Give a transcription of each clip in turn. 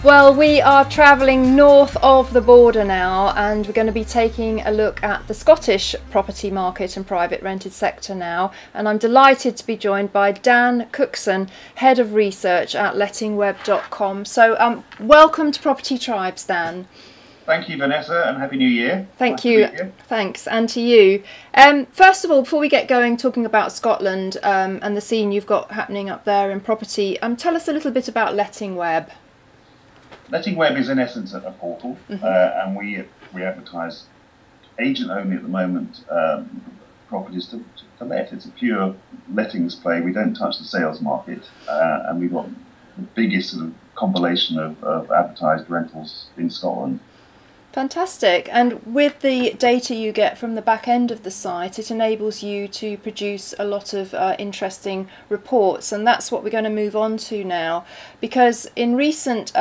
Well, we are travelling north of the border now, and we're going to be taking a look at the Scottish property market and private rented sector now. And I'm delighted to be joined by Dan Cookson, Head of Research at lettingweb.com. So welcome to Property Tribes, Dan. Thank you, Vanessa, and Happy New Year. Thank you. Thanks, and to you. First of all, before we get going talking about Scotland and the scene you've got happening up there in property, tell us a little bit about Letting Web. Letting Web is in essence a portal, and we advertise agent only at the moment properties to let. It's a pure lettings play. We don't touch the sales market, and we've got the biggest sort of compilation of advertised rentals in Scotland. Fantastic. And with the data you get from the back end of the site, it enables you to produce a lot of interesting reports, and that's what we're going to move on to now, because in recent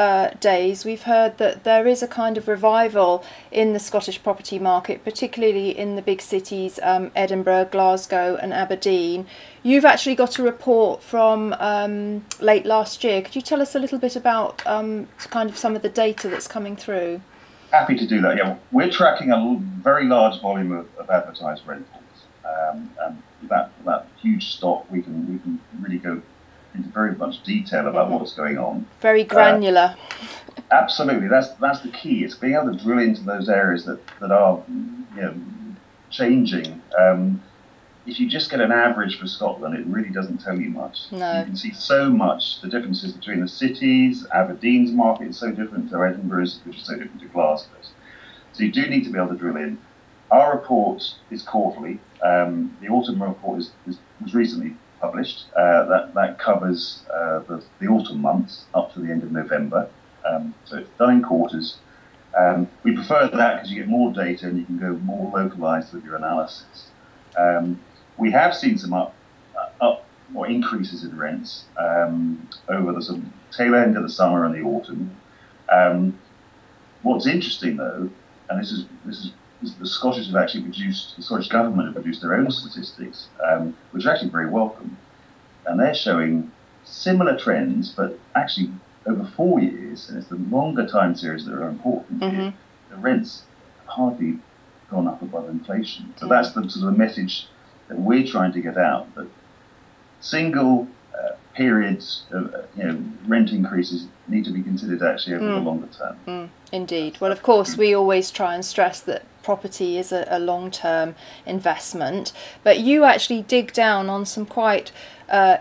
days we've heard that there is a kind of revival in the Scottish property market, particularly in the big cities, Edinburgh, Glasgow and Aberdeen. You've actually got a report from late last year. Could you tell us a little bit about kind of some of the data that's coming through? Happy to do that. Yeah, we're tracking a very large volume of advertised rentals, and that huge stock. We can really go into very much detail about what's going on. Very granular. Absolutely, that's the key. It's being able to drill into those areas that are changing. If you just get an average for Scotland, it really doesn't tell you much. No. You can see so much, the differences between the cities. Aberdeen's market is so different to Edinburgh's, which is so different to Glasgow's. So you do need to be able to drill in. Our report is quarterly. The autumn report was recently published. That covers the autumn months up to the end of November. So it's done in quarters. We prefer that because you get more data and you can go more localised with your analysis. We have seen some increases in rents over the sort of tail end of the summer and the autumn. What's interesting, though, and this is the Scottish have actually produced, the Scottish government have produced their own statistics, which are actually very welcome, and they're showing similar trends, but actually over 4 years, and it's the longer time series that are important here. The rents have hardly gone up above inflation. So that's the sort of message that we're trying to get out, that single periods of rent increases need to be considered actually over the longer term. Indeed. Well, of course, we always try and stress that property is a long-term investment, but you actually dig down on some quite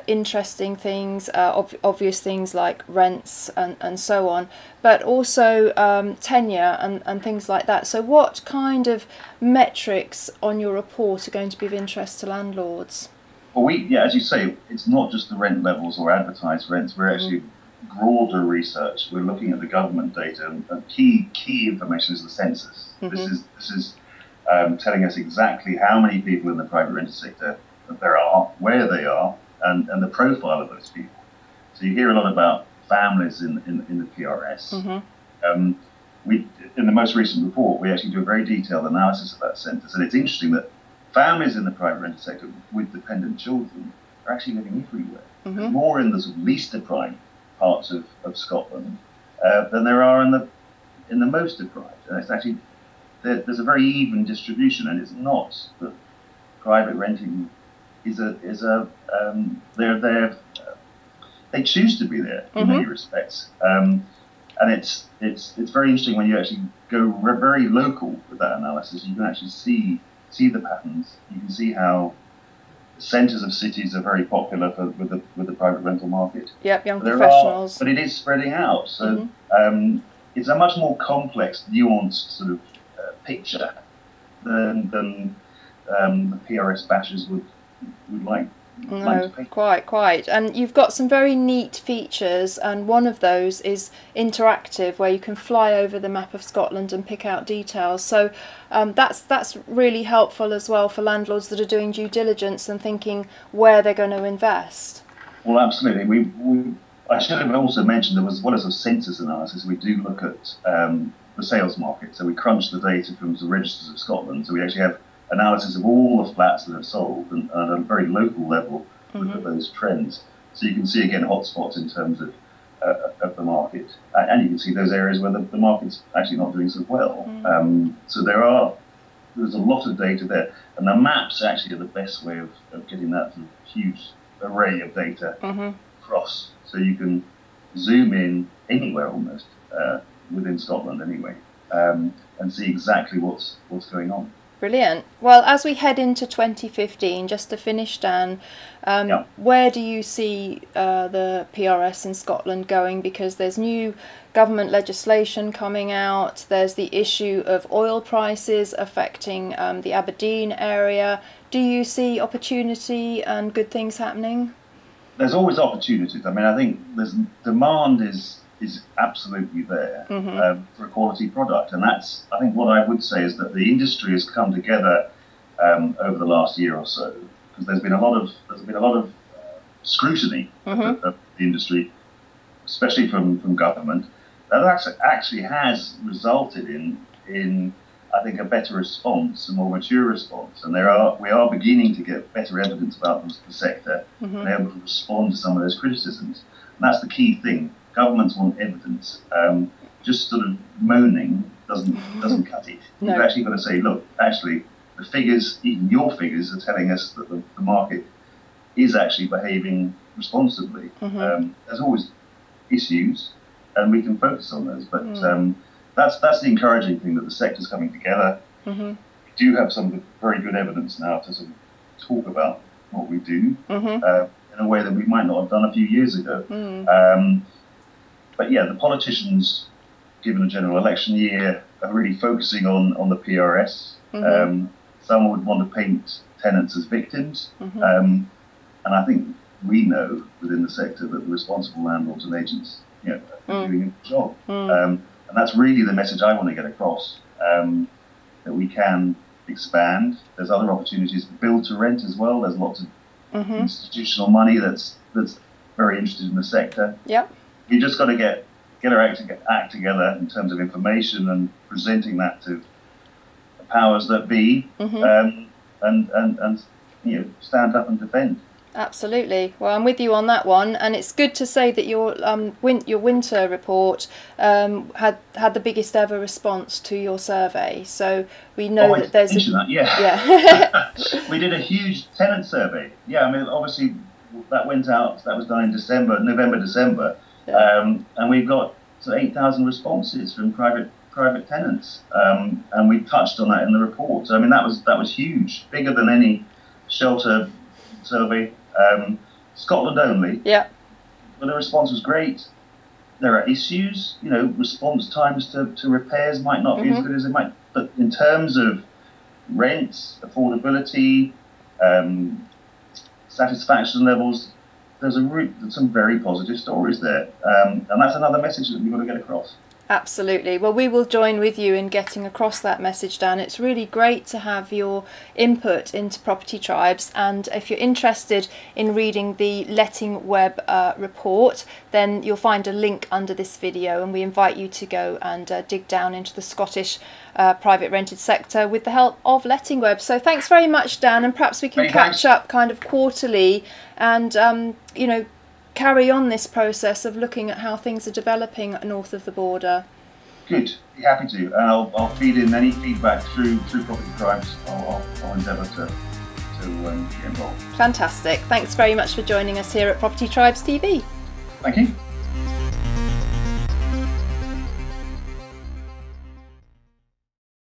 interesting things, obvious things like rents and so on, but also tenure and things like that. So what kind of metrics on your report are going to be of interest to landlords? Well, as you say, it's not just the rent levels or advertised rents. We're actually broader research. We're looking at the government data, and key information is the census. This is telling us exactly how many people in the private rented sector that there are, where they are, and the profile of those people. So you hear a lot about families in the PRS. In the most recent report, we actually do a very detailed analysis of that census, and it's interesting that families in the private rented sector with dependent children are actually living everywhere. More in the sort of least deprived parts of Scotland than there are in the most deprived. And it's actually there's a very even distribution, and it's not that private renting they choose to be there in many respects. And it's very interesting when you actually go very local with that analysis. You can actually see the patterns. You can see how the centres of cities are very popular with the private rental market. Yep, young professionals. But it is spreading out. So it's a much more complex, nuanced sort of picture than the PRS bashers would like. No, quite. And you've got some very neat features, and one of those is interactive, where you can fly over the map of Scotland and pick out details. So that's really helpful as well for landlords that are doing due diligence and thinking where they're going to invest. Well, absolutely. I should have also mentioned that as well as a census analysis, we do look at the sales market. So we crunch the data from the registers of Scotland. So we actually have analysis of all the flats that have sold, and at a very local level, look at those trends. So you can see again hotspots in terms of of the market, and you can see those areas where the market's actually not doing so well. So there's a lot of data there, and the maps actually are the best way of getting that sort of huge array of data across. So you can zoom in anywhere almost within Scotland anyway, and see exactly what's going on. Brilliant. Well, as we head into 2015, just to finish, Dan, where do you see the PRS in Scotland going? Because there's new government legislation coming out. There's the issue of oil prices affecting the Aberdeen area. Do you see opportunity and good things happening? There's always opportunities. I mean, I think there's demand is absolutely there for a quality product, and that's, I think, what I would say is that the industry has come together over the last year or so, because there's been a lot of scrutiny of the industry, especially from government, that actually has resulted in I think a better response, a more mature response, and we are beginning to get better evidence about the sector and able to respond to some of those criticisms, and that's the key thing. Governments want evidence. Just sort of moaning doesn't cut it. No. You've actually got to say, look, actually, the figures, even your figures, are telling us that the market is actually behaving responsibly. There's always issues, and we can focus on those. But that's the encouraging thing, that the sector's coming together. We do have some very good evidence now to sort of talk about what we do in a way that we might not have done a few years ago. But yeah, the politicians, given a general election year, are really focusing on the PRS. Some would want to paint tenants as victims, and I think we know within the sector that the responsible landlords and agents, are doing a good job, and that's really the message I want to get across. That we can expand. There's other opportunities for build to rent as well. There's lots of institutional money that's very interested in the sector. You just got to get our act together in terms of information and presenting that to the powers that be, and stand up and defend. Absolutely. Well, I'm with you on that one, and it's good to say that your winter report had the biggest ever response to your survey. So we know that there's we did a huge tenant survey. I mean, obviously that went out. That was done in November, December. And we've got 8,000 responses from private tenants, and we touched on that in the report. So I mean, that was huge, bigger than any shelter survey, Scotland only. But the response was great. There are issues, response times to repairs might not be as good as it might, but in terms of rents, affordability, satisfaction levels, there's some very positive stories there, and that's another message that we've got to get across. Absolutely. Well, we will join with you in getting across that message, Dan. It's really great to have your input into Property Tribes, and if you're interested in reading the Letting Web report, then you'll find a link under this video, and we invite you to go and dig down into the Scottish private rented sector with the help of Letting Web. So thanks very much, Dan, and perhaps we can catch up kind of quarterly and carry on this process of looking at how things are developing north of the border. Good, be happy to, and I'll feed in any feedback through Property Tribes. I'll endeavour to get involved. Fantastic. Thanks very much for joining us here at Property Tribes TV. Thank you.